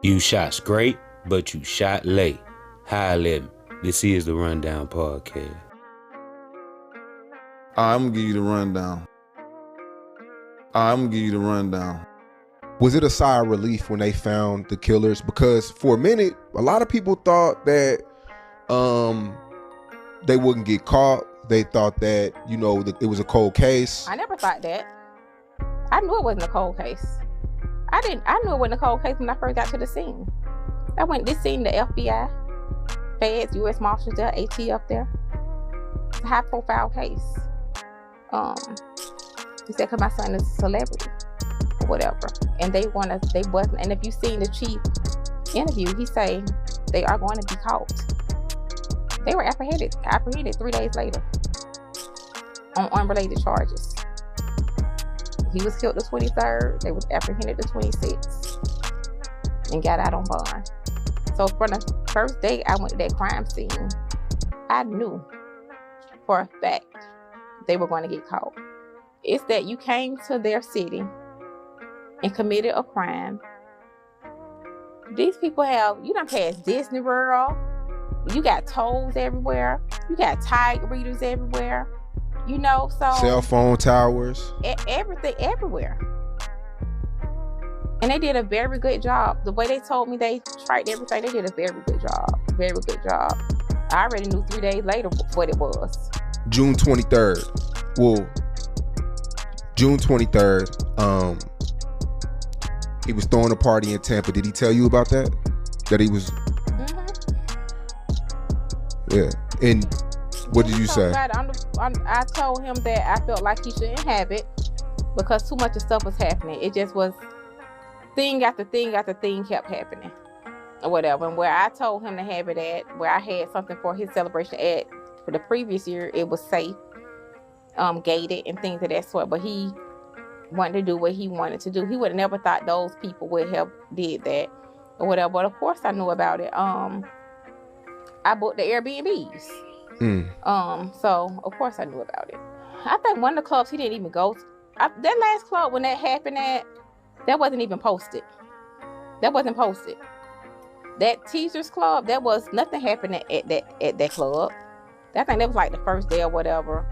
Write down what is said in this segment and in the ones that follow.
You shot straight, but you shot late. Hi, Lem. This is the Rundown Podcast. I'm gonna give you the rundown. Was it a sigh of relief when they found the killers? Because for a minute, a lot of people thought that they wouldn't get caught. They thought that, it was a cold case. I never thought that. I knew it wasn't a cold case. I knew it wasn't a cold case when I first got to the scene. I went to this scene, the FBI, feds, U.S. Marshals there, AT up there. It's a high profile case. He said, cause my son is a celebrity or whatever. And they wasn't, and if you seen the chief interview, he say they are going to be caught. They were apprehended 3 days later on unrelated charges. He was killed the 23rd. They was apprehended the 26th and got out on bond. So from the first day I went to that crime scene, I knew for a fact they were going to get caught. It's that you came to their city and committed a crime. These people you done passed Disney World. You got tolls everywhere. You got tag readers everywhere. So cell phone towers. Everything everywhere. And they did a very good job. The way they told me they tried everything, they did a very good job. Very good job. I already knew 3 days later what it was. June 23rd. Well, June 23rd. He was throwing a party in Tampa. Did he tell you about that? That he was. Yeah. And what did you say? I told him that I felt like he shouldn't have it because too much of stuff was happening. It just was thing after thing after thing kept happening or whatever. And where I told him to have it at, where I had something for his celebration at for the previous year, it was safe, gated and things of that sort. But he wanted to do what he wanted to do. He would have never thought those people would have did that or whatever. But of course I knew about it. I booked the Airbnbs. So of course I knew about it. I think one of the clubs he didn't even go to. That last club when that happened that wasn't even posted. That wasn't posted. That Teachers Club, that was nothing happening at that club. I think that was like the first day or whatever.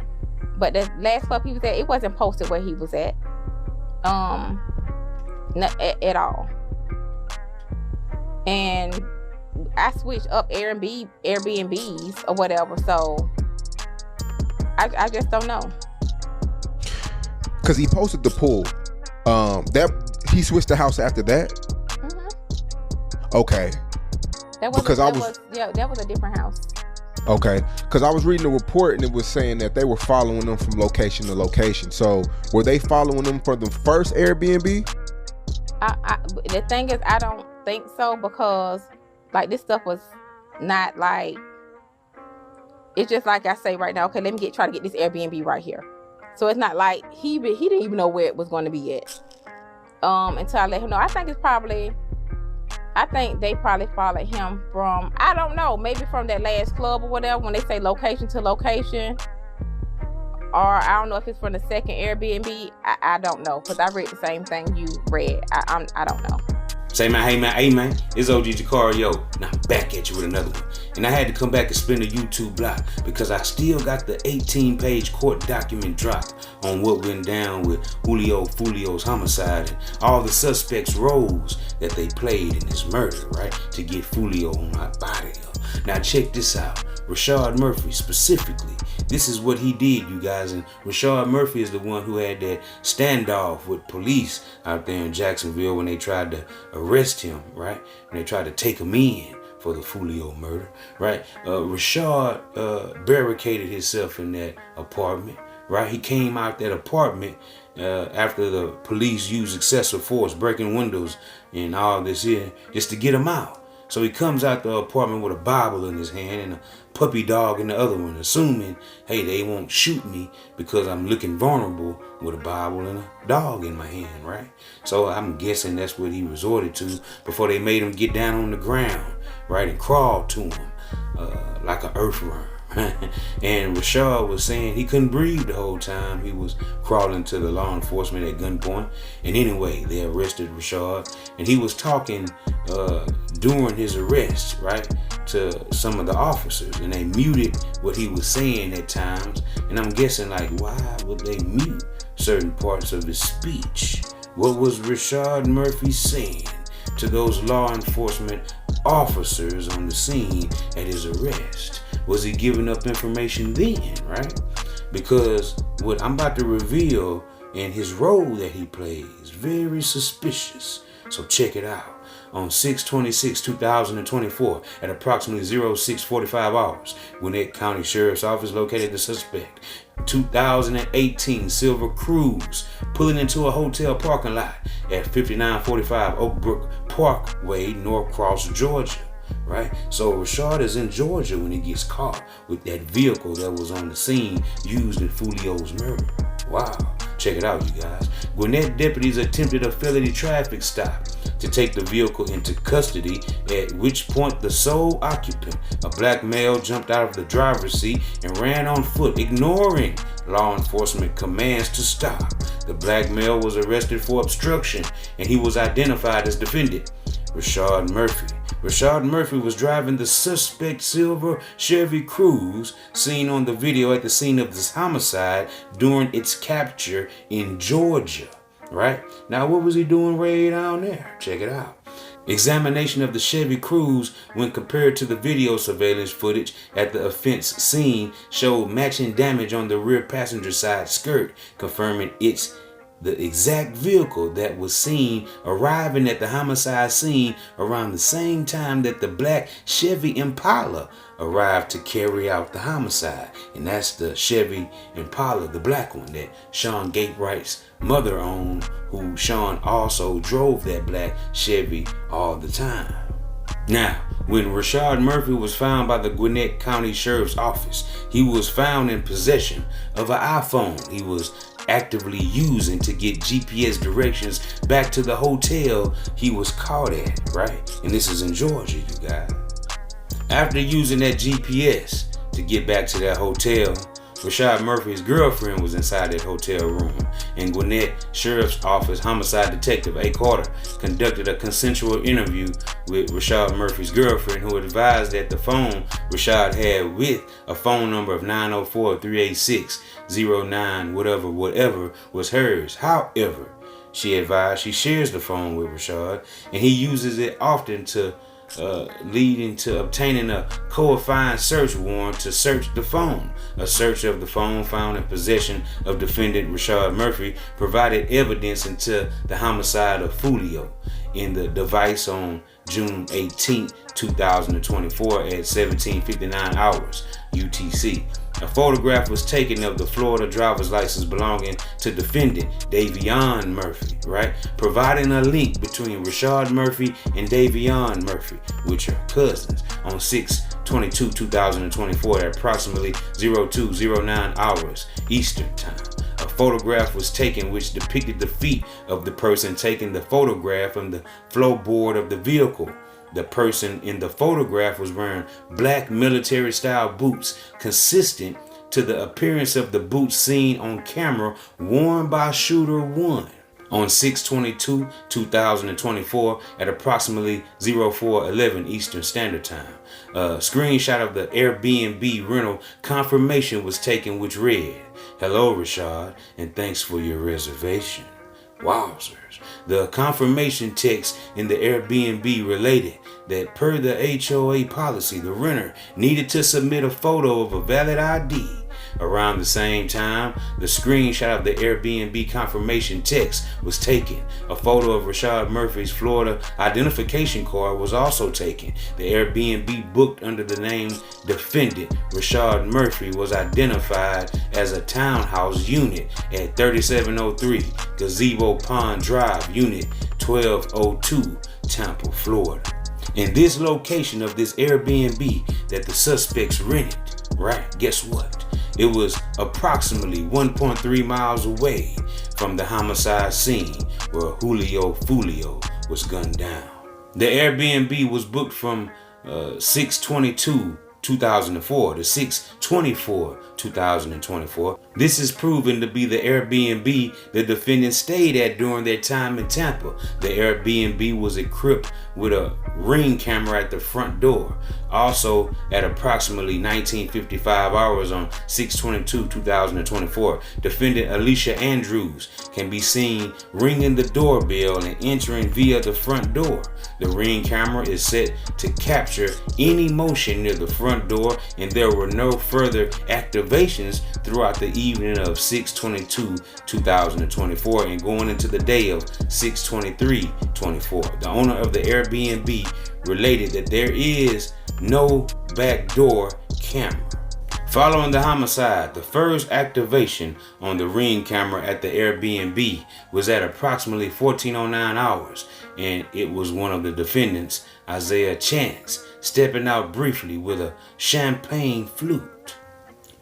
But the last club he was at, it wasn't posted where he was at. Not at all. And I switched up Airbnbs or whatever, so I just don't know. Cause he posted the pool. That he switched the house after that. Mm-hmm. Okay. That was a different house. Okay, because I was reading the report and it was saying that they were following them from location to location. So were they following them for the first Airbnb? The thing is, I don't think so because like this stuff was not like, it's just like I say right now, okay, let me try to get this Airbnb right here. So it's not like he didn't even know where it was going to be at until I let him know. I think they probably followed him from, I don't know, maybe from that last club or whatever, when they say location to location. Or I don't know if it's from the second Airbnb. I don't know, because I read the same thing you read. I don't know. Say man, hey man, it's OG Jucario. Now back at you with another one. And I had to come back and spin a YouTube block because I still got the 18-page court document dropped on what went down with Foolio's homicide and all the suspects' roles that they played in this murder, right? To get Foolio on my body. Now check this out. Rashad Murphy specifically. This is what he did, you guys. And Rashad Murphy is the one who had that standoff with police out there in Jacksonville when they tried to arrest him, right? And they tried to take him in for the Foolio murder, right? Rashad barricaded himself in that apartment, right? He came out that apartment after the police used excessive force, breaking windows and all this here, just to get him out. So he comes out the apartment with a Bible in his hand and a puppy dog in the other one, assuming, hey, they won't shoot me because I'm looking vulnerable with a Bible and a dog in my hand, right? So I'm guessing that's what he resorted to before they made him get down on the ground, right, and crawl to him like an earthworm. And Rashad was saying he couldn't breathe the whole time he was crawling to the law enforcement at gunpoint. And anyway, they arrested Rashad, and he was talking during his arrest, right, to some of the officers, and they muted what he was saying at times. And I'm guessing, like, why would they mute certain parts of his speech? What was Rashad Murphy saying to those law enforcement officers on the scene at his arrest? Was he giving up information then, right? Because what I'm about to reveal in his role that he plays is very suspicious. So check it out. On 6/26/2024 at approximately 06:45 hours, Gwinnett County Sheriff's Office located the suspect. 2018 silver Cruise pulling into a hotel parking lot at 5945 Oak Brook Parkway, Norcross, Georgia. Right? So Rashad is in Georgia when he gets caught with that vehicle that was on the scene used in Foolio's murder. Wow. Check it out, you guys. Gwinnett deputies attempted a felony traffic stop to take the vehicle into custody, at which point the sole occupant, a black male, jumped out of the driver's seat and ran on foot, ignoring law enforcement commands to stop. The black male was arrested for obstruction, and he was identified as defendant Rashad Murphy. Rashad Murphy was driving the suspect silver Chevy Cruise seen on the video at the scene of this homicide during its capture in Georgia. Right? Now, what was he doing way down there? Check it out. Examination of the Chevy Cruise when compared to the video surveillance footage at the offense scene showed matching damage on the rear passenger side skirt, confirming it's the exact vehicle that was seen arriving at the homicide scene around the same time that the black Chevy Impala arrived to carry out the homicide. And that's the Chevy Impala, the black one that Sean Gatewright's mother owned, who Sean also drove that black Chevy all the time. Now, when Rashad Murphy was found by the Gwinnett County Sheriff's Office, he was found in possession of an iPhone he was actively using to get GPS directions back to the hotel he was caught at, right? And this is in Georgia, you guys. After using that GPS to get back to that hotel, Rashad Murphy's girlfriend was inside that hotel room, and Gwinnett Sheriff's Office Homicide Detective A. Carter conducted a consensual interview with Rashad Murphy's girlfriend, who advised that the phone Rashad had with a phone number of 904-386-09 whatever was hers. However, she advised she shares the phone with Rashad, and he uses it often to leading to obtaining a qualifying search warrant to search the phone. A search of the phone found in possession of defendant Rashad Murphy provided evidence into the homicide of Julio in the device on June 18, 2024 at 17:59 hours UTC. A photograph was taken of the Florida driver's license belonging to defendant Davion Murphy, right? Providing a link between Rashad Murphy and Davion Murphy, which are cousins, on 6/22/2024 at approximately 02:09 hours Eastern Time. A photograph was taken which depicted the feet of the person taking the photograph on the floorboard of the vehicle. The person in the photograph was wearing black military-style boots consistent to the appearance of the boots seen on camera worn by Shooter 1 on 6/22/2024 at approximately 04:11 Eastern Standard Time. A screenshot of the Airbnb rental confirmation was taken, which read, "Hello, Rashad, and thanks for your reservation." Wowzers. The confirmation text in the Airbnb related that per the HOA policy, the renter needed to submit a photo of a valid ID. Around the same time, the screenshot of the Airbnb confirmation text was taken. A photo of Rashad Murphy's Florida identification card was also taken. The Airbnb booked under the name defendant Rashad Murphy was identified as a townhouse unit at 3703 Gazebo Pond Drive, Unit 1202, Tampa, Florida. In this location of this Airbnb that the suspects rented, right, guess what? It was approximately 1.3 miles away from the homicide scene where Foolio was gunned down. The Airbnb was booked from 6/22 2004 to 6/24/2024. This is proven to be the Airbnb the defendant stayed at during their time in Tampa. The Airbnb was equipped with a ring camera at the front door. Also, at approximately 19:55 hours on 6/22/2024, defendant Alicia Andrews can be seen ringing the doorbell and entering via the front door. The ring camera is set to capture any motion near the front door, and there were no further activations throughout the evening of 6/22/2024 and going into the day of 6/23/24. The owner of the Airbnb related that there is no backdoor camera. Following the homicide, the first activation on the ring camera at the Airbnb was at approximately 14:09 hours, and it was one of the defendants, Isaiah Chance, stepping out briefly with a champagne flute.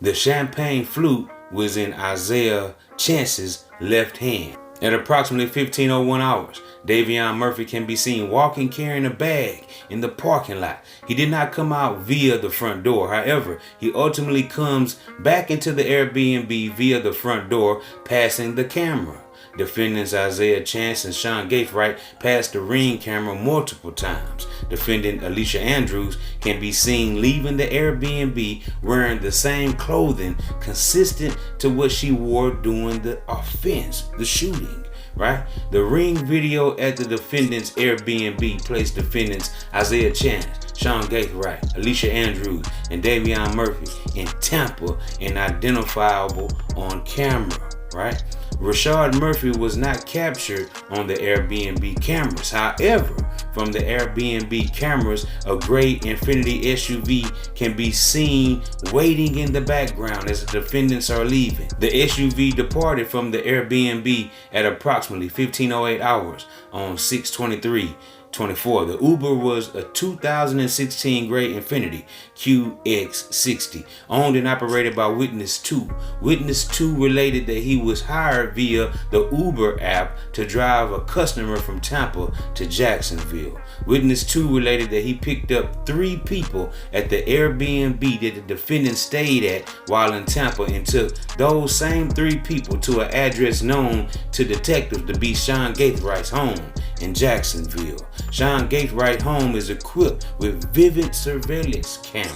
The champagne flute was in Isaiah Chance's left hand. At approximately 15:01 hours, Davion Murphy can be seen walking carrying a bag in the parking lot. He did not come out via the front door. However, he ultimately comes back into the Airbnb via the front door, passing the camera. Defendants Isaiah Chance and Sean Gaithright passed the ring camera multiple times. Defendant Alicia Andrews can be seen leaving the Airbnb wearing the same clothing consistent to what she wore during the offense, the shooting. Right? The ring video at the defendant's Airbnb placed defendants Isaiah Chance, Sean Gaithright, Alicia Andrews, and Davion Murphy in Tampa and identifiable on camera. Right? Rashad Murphy was not captured on the Airbnb cameras. However, from the Airbnb cameras, a gray Infiniti SUV can be seen waiting in the background as the defendants are leaving. The SUV departed from the Airbnb at approximately 15:08 hours on 6/23/24. The Uber was a 2016 gray Infiniti QX60, owned and operated by Witness 2. Witness 2 related that he was hired via the Uber app to drive a customer from Tampa to Jacksonville. Witness 2 related that he picked up 3 people at the Airbnb that the defendant stayed at while in Tampa and took those same 3 people to an address known to detectives to be Sean Gaithright's home in Jacksonville. Sean Gaithright home is equipped with vivid surveillance cameras.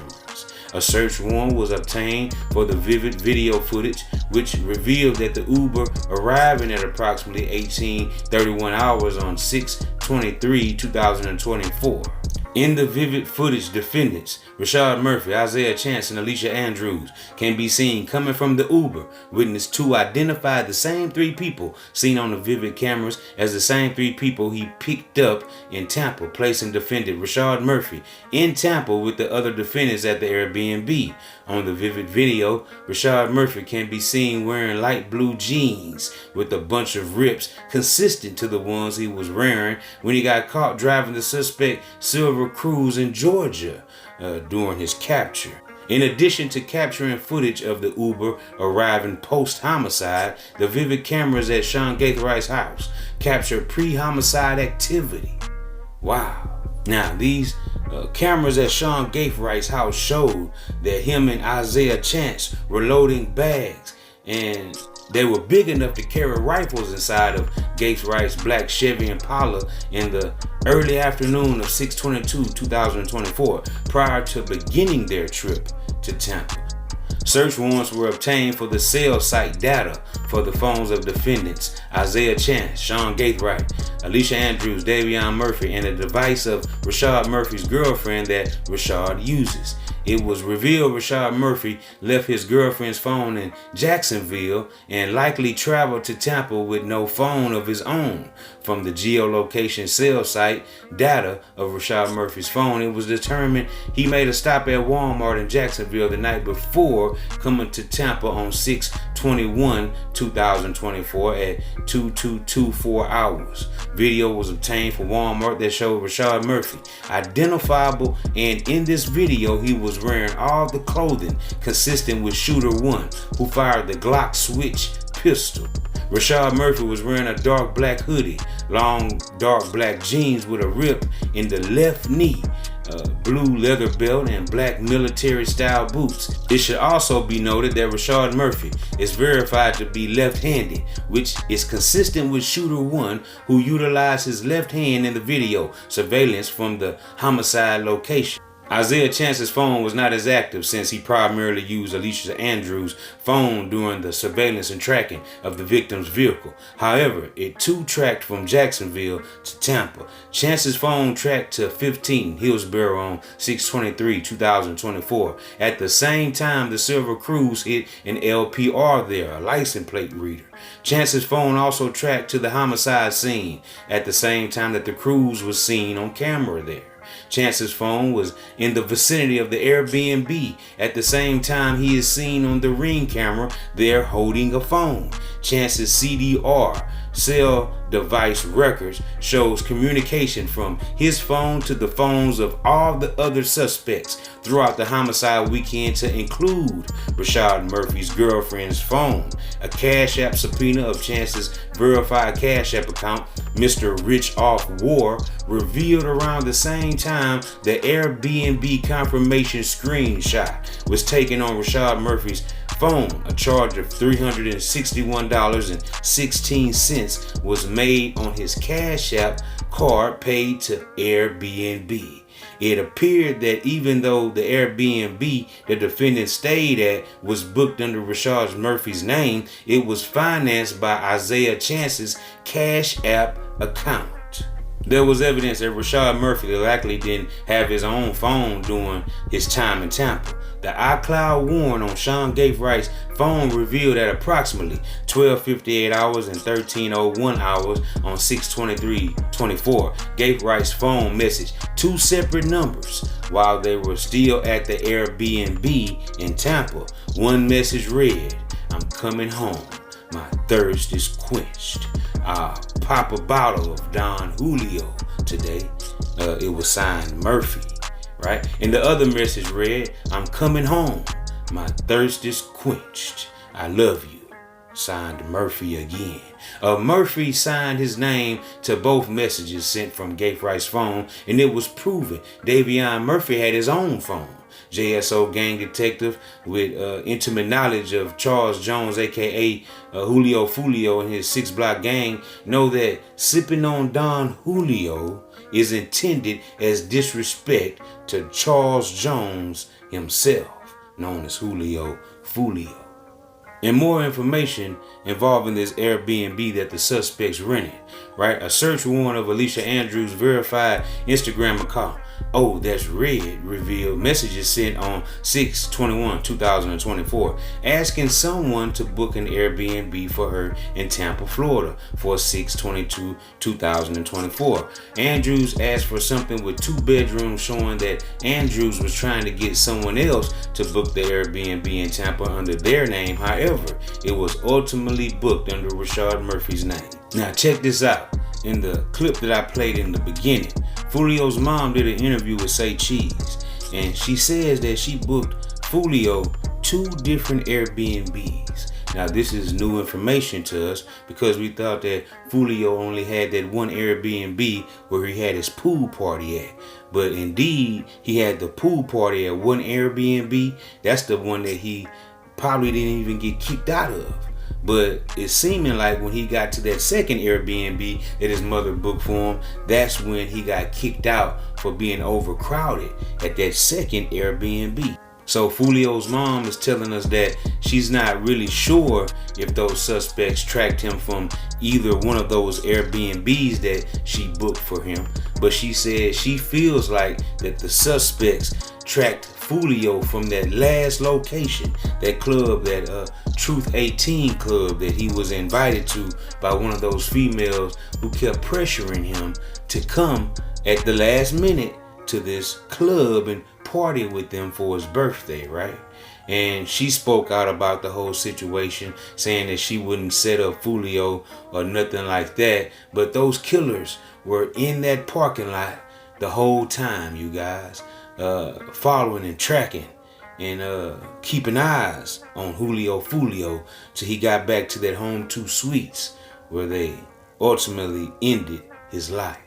A search warrant was obtained for the vivid video footage, which revealed that the Uber arriving at approximately 18:31 hours on 6/23/2024. In the vivid footage, defendants Rashad Murphy, Isaiah Chance, and Alicia Andrews can be seen coming from the Uber. Witness 2 identified the same 3 people seen on the vivid cameras as the same 3 people he picked up in Tampa, placing defendant Rashad Murphy in Tampa with the other defendants at the Airbnb. On the vivid video, Rashad Murphy can be seen wearing light blue jeans with a bunch of rips consistent to the ones he was wearing when he got caught driving the suspect Silver Cruise in Georgia during his capture. In addition to capturing footage of the Uber arriving post-homicide, the vivid cameras at Sean Gaithright's house captured pre-homicide activity. Wow. Now, these cameras at Sean Gaithright's house showed that him and Isaiah Chance were loading bags, and they were big enough to carry rifles inside of Gaithright's black Chevy Impala in the early afternoon of 6/22/2024, prior to beginning their trip to Tampa. Search warrants were obtained for the cell site data for the phones of defendants Isaiah Chance, Sean Gaithright, Alicia Andrews, Davion Murphy, and a device of Rashad Murphy's girlfriend that Rashad uses. It was revealed Rashad Murphy left his girlfriend's phone in Jacksonville and likely traveled to Tampa with no phone of his own. From the geolocation cell site data of Rashad Murphy's phone, it was determined he made a stop at Walmart in Jacksonville the night before coming to Tampa on 6/21/2024 at 2224 hours. Video was obtained from Walmart that showed Rashad Murphy identifiable, and in this video he was wearing all the clothing consistent with Shooter 1, who fired the Glock switch pistol. Rashad Murphy was wearing a dark black hoodie, long dark black jeans with a rip in the left knee, blue leather belt, and black military style boots. It should also be noted that Rashad Murphy is verified to be left-handed, which is consistent with Shooter 1, who utilized his left hand in the video surveillance from the homicide location. Isaiah Chance's phone was not as active since he primarily used Alicia Andrews' phone during the surveillance and tracking of the victim's vehicle. However, it too tracked from Jacksonville to Tampa. Chance's phone tracked to 15 Hillsborough on 6/23/2024. At the same time, the Silver Cruise hit an LPR there, a license plate reader. Chance's phone also tracked to the homicide scene at the same time that the Cruise was seen on camera there. Chance's phone was in the vicinity of the Airbnb at the same time he is seen on the Ring camera there holding a phone. Chance's CDR cell device records shows communication from his phone to the phones of all the other suspects throughout the homicide weekend, to include Rashad Murphy's girlfriend's phone. A Cash App subpoena of Chance's verified Cash App account, Mr. Rich Off War, revealed around the same time the Airbnb confirmation screenshot was taken on Rashad Murphy's phone. A charge of $361.16 was made on his Cash App card paid to Airbnb. It appeared that even though the Airbnb the defendant stayed at was booked under Rashad Murphy's name, it was financed by Isaiah Chance's Cash App account. There was evidence that Rashad Murphy likely didn't have his own phone during his time in Tampa. The iCloud warrant on Sean Gatebright's phone revealed at approximately 12:58 hours and 13:01 hours on 6/23/24, Gatebright's phone messaged two separate numbers while they were still at the Airbnb in Tampa. One message read, "I'm coming home. My thirst is quenched. I'll pop a bottle of Don Julio today." It was signed Murphy, right? And the other message read, "I'm coming home. My thirst is quenched. I love you." Signed Murphy again. Murphy signed his name to both messages sent from Gatebright's phone, and it was proven Davion Murphy had his own phone. JSO gang detective with intimate knowledge of Charles Jones, aka Julio Foolio, and his 6-block gang know that sipping on Don Julio is intended as disrespect to Charles Jones himself, known as Julio Foolio. And more information involving this Airbnb that the suspects rented, right? A search warrant of Alicia Andrews' verified Instagram account, "Oh, that's red," revealed messages sent on 6/21/2024 asking someone to book an Airbnb for her in Tampa, Florida for 6/22/2024. Andrews asked for something with 2 bedrooms, showing that Andrews was trying to get someone else to book the Airbnb in Tampa under their name. However, it was ultimately booked under Rashad Murphy's name. Now check this out. In the clip that I played in the beginning, Foolio's mom did an interview with Say Cheese, and she says that she booked Foolio 2 different Airbnbs. Now this is new information to us because we thought that Foolio only had that one Airbnb where he had his pool party at. But indeed, he had the pool party at one Airbnb. That's the one that he probably didn't even get kicked out of. But it's seeming like when he got to that second Airbnb that his mother booked for him, that's when he got kicked out for being overcrowded at that second Airbnb. So Foolio's mom is telling us that she's not really sure if those suspects tracked him from either one of those Airbnbs that she booked for him. But she says she feels like that the suspects tracked Foolio from that last location, that club, that Truth 18 club that he was invited to by one of those females who kept pressuring him to come at the last minute to this club and party with them for his birthday, right? And she spoke out about the whole situation, saying that she wouldn't set up Foolio or nothing like that. But those killers were in that parking lot the whole time, you guys, following and tracking and keeping eyes on Julio Foolio till he got back to that Home 2 Suites where they ultimately ended his life.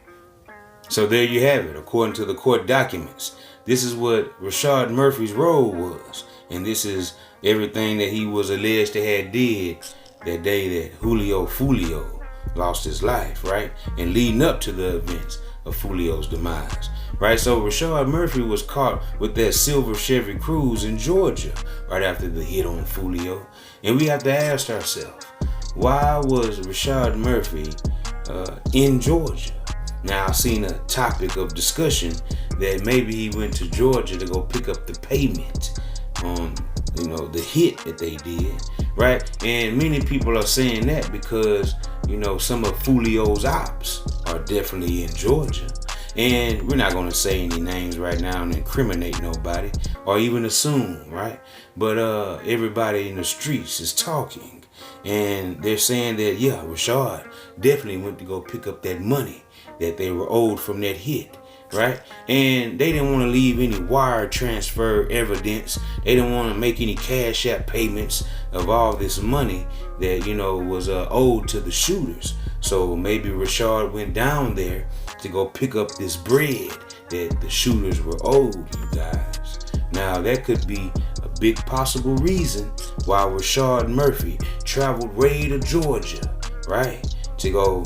So there you have it. According to the court documents, this is what Rashad Murphy's role was. And this is everything that he was alleged to have did that day that Foolio lost his life, right? And leading up to the events of Foolio's demise, right? So Rashad Murphy was caught with that silver Chevy Cruze in Georgia right after the hit on Foolio. And we have to ask ourselves, why was Rashad Murphy in Georgia? Now, I've seen a topic of discussion that maybe he went to Georgia to go pick up the payment on, the hit that they did, right? And many people are saying that because, some of Foolio's ops are definitely in Georgia. And we're not going to say any names right now and incriminate nobody or even assume, right? But everybody in the streets is talking. And they're saying that, yeah, Rashad definitely went to go pick up that money that they were owed from that hit, right? And they didn't want to leave any wire transfer evidence. They didn't want to make any cash app payments of all this money that, was owed to the shooters. So maybe Rashad went down there to go pick up this bread that the shooters were owed, you guys. Now, that could be a big possible reason why Rashad Murphy traveled way to Georgia, right? To go,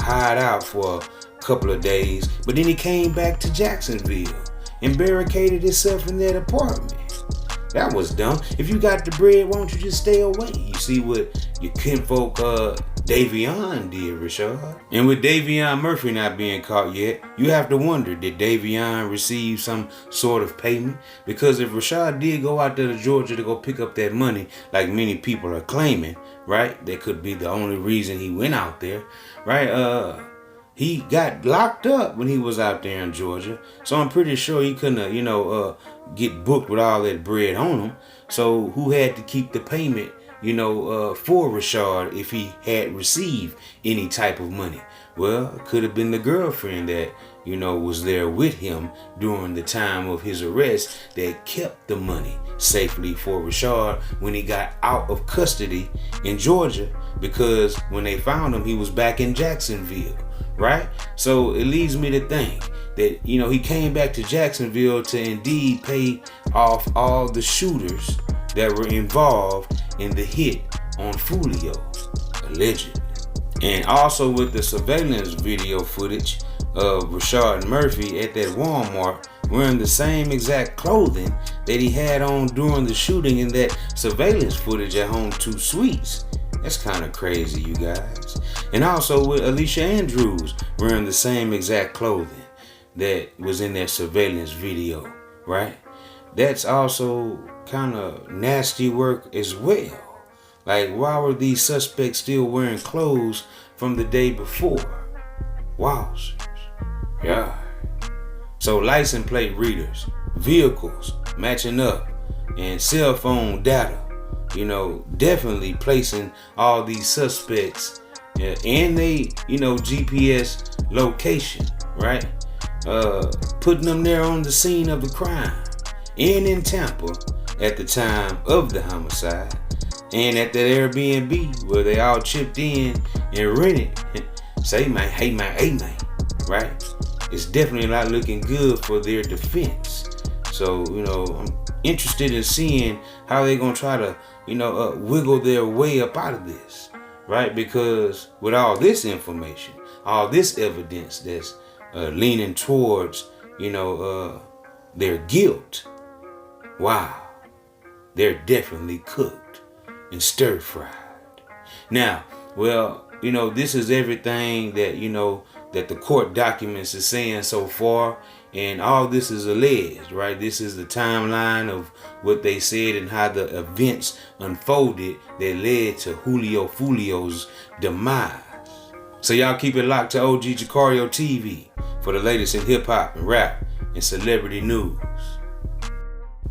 hide out for a couple of days. But then he came back to Jacksonville and barricaded himself in that apartment. That was dumb. If you got the bread, why don't you just stay away? You see what your kinfolk Davion did, Rashad. And with Davion Murphy not being caught yet, you have to wonder, did Davion receive some sort of payment? Because if Rashad did go out there to Georgia to go pick up that money, like many people are claiming, right? That could be the only reason he went out there, right? He got locked up when he was out there in Georgia. So I'm pretty sure he couldn't, get booked with all that bread on him. So who had to keep the payment, for Rashad if he had received any type of money? Well, it could have been the girlfriend that, was there with him during the time of his arrest that kept the money safely for Rashad when he got out of custody in Georgia, because when they found him, he was back in Jacksonville, right? So it leads me to think that, he came back to Jacksonville to indeed pay off all the shooters that were involved in the hit on Foolio, allegedly. And also with the surveillance video footage of Rashad Murphy at that Walmart wearing the same exact clothing that he had on during the shooting in that surveillance footage at Home 2 Suites. That's kind of crazy, you guys. And also with Alicia Andrews wearing the same exact clothing that was in that surveillance video, right? That's also kind of nasty work as well. Like, why were these suspects still wearing clothes from the day before? Wowzers. Yeah. So license plate readers, vehicles matching up, and cell phone data, definitely placing all these suspects and they, GPS location, right? Putting them there on the scene of the crime and in Tampa at the time of the homicide, and at that Airbnb where they all chipped in and rented. Say, man, hey man, right? It's definitely not looking good for their defense. So, I'm interested in seeing how they're gonna try to, wiggle their way up out of this, right? Because with all this information, all this evidence that's leaning towards, their guilt, wow, they're definitely cooked and stir-fried. Now, well, this is everything that, that the court documents is saying so far, and all this is alleged, right? This is the timeline of what they said and how the events unfolded that led to Foolio's demise. So y'all keep it locked to OG Jucario TV for the latest in hip-hop and rap and celebrity news.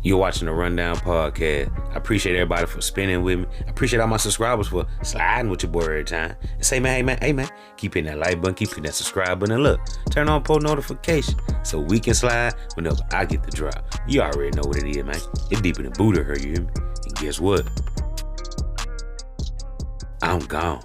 You're watching the Rundown Podcast. I appreciate everybody for spinning with me. I appreciate all my subscribers for sliding with your boy every time. And say, man, hey man, keep hitting that like button, keep hitting that subscribe button, and look, turn on post notification so we can slide whenever I get the drop. You already know what it is, man. It's deeper than Buddha, you hear me? And guess what? I'm gone.